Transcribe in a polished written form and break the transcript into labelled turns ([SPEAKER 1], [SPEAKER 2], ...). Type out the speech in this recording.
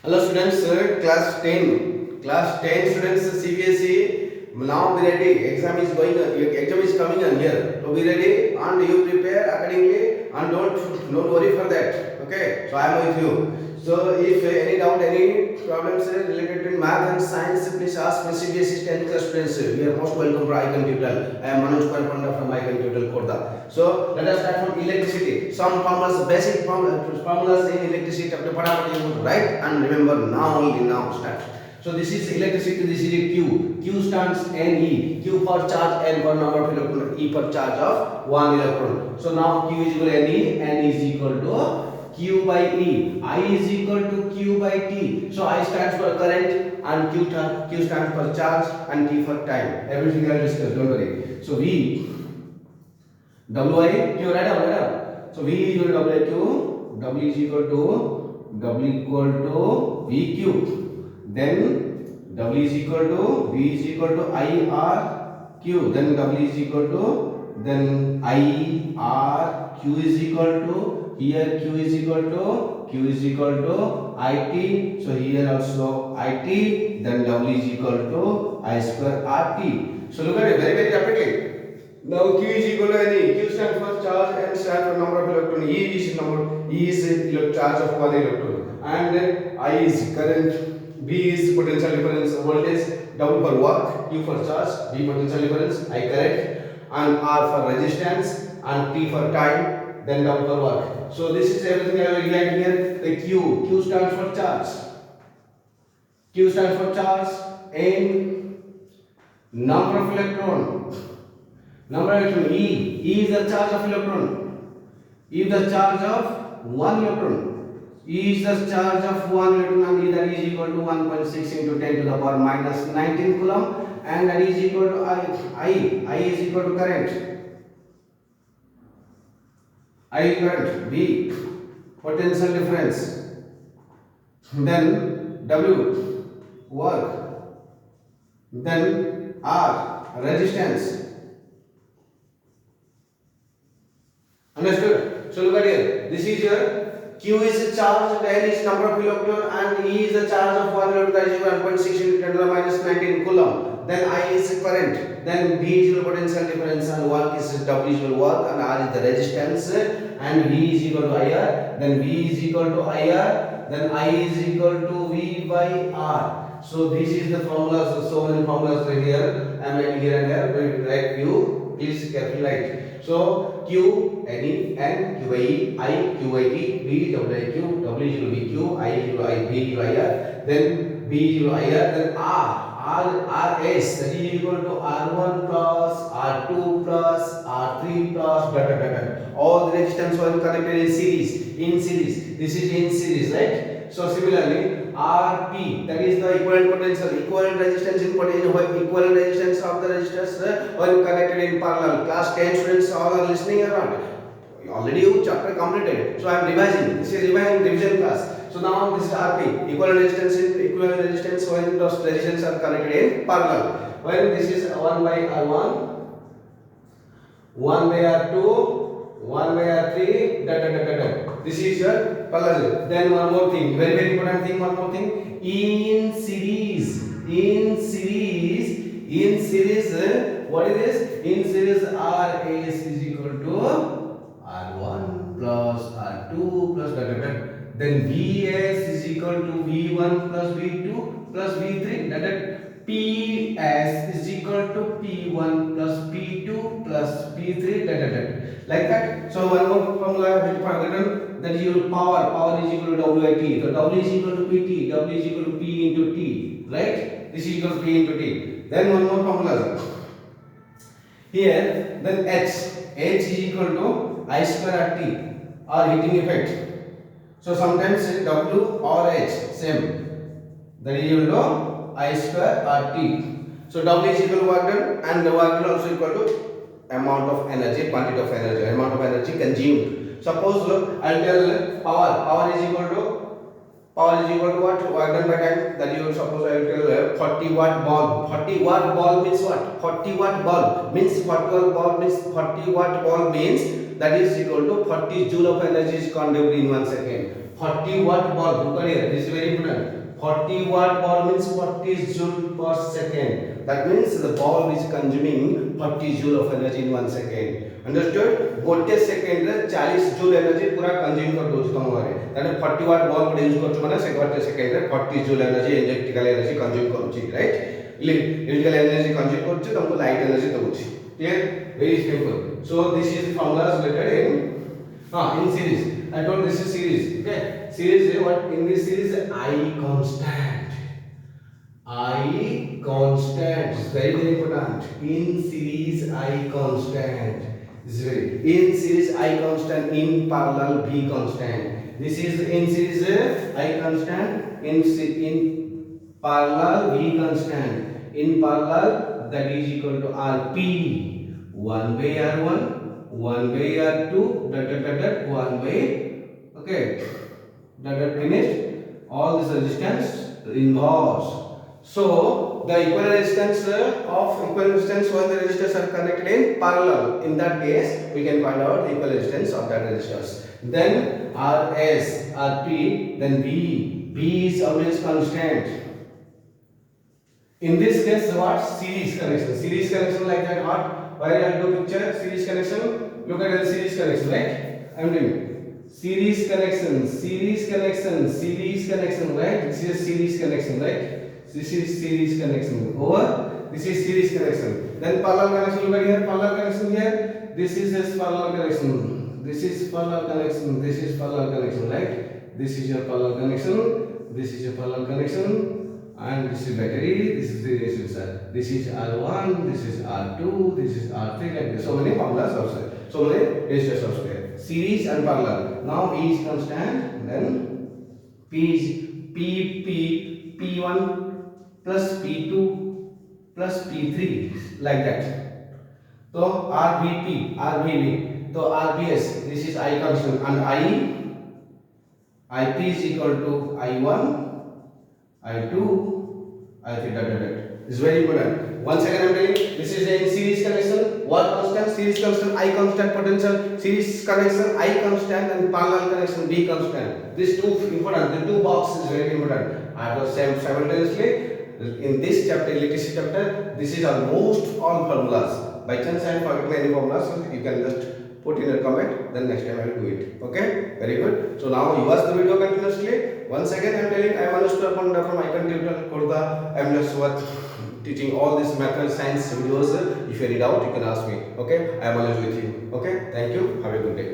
[SPEAKER 1] Hello students, class 10 students CBSE. Now be ready. Exam is coming on here. So be ready and you prepare accordingly and don't worry for that. Okay. So I am with you. So if any doubt, any problems related to math and science, please ask my CBSE 10th class students. We are most welcome for icon tutorial. I am Manoj Panda from icon tutorial khordha. So let us start from electricity. Some formulas, basic formulas in electricity. Right? And remember now start. So this is electricity, this is a Q. Q stands Ne. Q for charge, N for number of electron, E for charge of 1 electron. So now Q is equal to Ne, N is equal to Q by E. I is equal to Q by T. So I stands for current and Q stands for charge and T for time. Everything I will discuss, don't worry. So V, WI, Q, write down. So V is equal to WQ, W is equal to VQ. Then W is equal to V is equal to IRQ. Then W is equal to then IRQ is equal to here Q is equal to IT. So here also IT. Then W is equal to I square RT. So look at it very rapidly. Now Q is equal to Ne. Q stands for charge, N stands for number of electron. E is charge of one electron, and I is current. V is potential difference voltage, W for work, Q for charge, V potential difference, I current, and R for resistance, and T for time, then W for work. So this is everything I will write here. The Q stands for charge. Q stands for charge, N number of electron. E is the charge of electron. E is the charge of one electron. E is the charge of 1 electron, and that is equal to 1.6 into 10 to the power minus 19 coulomb, and that is equal to I is equal to current. I is current. V potential difference. Then W work. Then R resistance. Understood? So look at here. This is your Q is a charge, N is number of electron, and E is the charge of 1 electron, that is 1.6 into 10 to the minus 19 coulomb. Then I is current. Then V is equal to potential difference, and work is W is equal to work, and R is the resistance, and V is equal to IR. Then V is equal to IR. Then I is equal to V by R. So this is the formulas. So many formulas are here. I am writing here and here. We will write Q. Please carefully write. So Q, Ne, N, Q by E, I, Q by T, V, W by Q, W is equal to VQ, I is equal to I, V is equal to IR, then V is equal to IR, then RS, that is equal to R1 plus, R2 plus, R3 plus, all the resistance were connected in series. This is in series, right? So similarly, RP, that is the equivalent potential, equivalent resistance in potential, equivalent resistance of the resistors were connected in parallel. Class 10 students all are listening or not? Already you chapter completed. So I am revising. This is revision class. So now this is RP, equivalent resistance when those resistance are connected in parallel. When this is 1 by R1, 1 by R2, 1 by R3, This is your parallel. Then one more thing, very important thing, one more thing. In series, what is this? In series, RS is equal to R1 plus R2 plus Then Vs is equal to V1 plus V2 plus V3. That PS is equal to P1 plus P2 plus P3. Like that. So one more formula I have forgotten. That is your power. Power is equal to WIT. So W is equal to PT. W is equal to P into T. Right? This is equal to P into T. Then one more formula. Here, then H is equal to I square RT or heating effect. So sometimes W or H same. That is equal to I square RT. So W is equal to work done, and the work done also equal to amount of energy, quantity of energy, amount of energy consumed. Suppose I will tell power is equal to what? Work done by time. That you suppose I will tell 40 watt bulb. 40 watt bulb means what? 40 watt bulb means 40 watt bulb means that is equal to 40 joule of energy is consumed in 1 second. 40 watt bulb. Look at here. This is very important. 40 watt bulb means 40 joule per second. That means the bulb is consuming 40 joule of energy in 1 second. Understood? गोटे second रे 40 joule energy पूरा consume कर दोछ तुम घरे ताने 40 वाट bulb use करछ माने से गोटे सेकेंड रे 40 joule energy electrical energy consume करूची राइट इलेक्ट्रिकल एनर्जी कंज्यूम करछ तुमको लाइट एनर्जी दउची clear very simple so this is the formulas related in series I told this is series okay series is what in this series I constant is very important in series I constant is very in series I constant in parallel V constant this is in series I constant in parallel V constant in parallel that is equal to RP 1 by R1 1 by R2 dot 1 by okay dot finished all this resistance inverse so the equivalent resistance when the resistors are connected in parallel in that case we can find out the equivalent resistance of that resistors then RS RP then B is always constant in this case what series connection like that what why I do picture series connection look at the series connection right I am doing series connection right this is series connection right this is series connection over this is series connection then parallel connection look at here parallel connection here this is parallel connection this is parallel connection right this is your parallel connection this is your parallel connection and this is battery this is the resistor this is R1 this is R2 this is R3 like this so many formulas also so many resistors also there series and parallel now V is constant then P is P1 plus P2 plus P3 like that so RVP so RBS this is I constant and IP is equal to I1 I2 I3 dot is very important once again I am telling this is a series connection what constant series constant I constant potential series connection I constant and parallel connection B constant these two important the two boxes is very important I was simultaneously in this chapter electricity chapter this is almost all formulas by chance I am forgetting any formulas so you can just put in a comment then next time I will do it okay very good so now you watch the video continuously once again I am telling I am manoj from ICSE khordha I am just teaching all this mathematical science videos if you need doubt you can ask me okay I am always with you okay thank you have a good day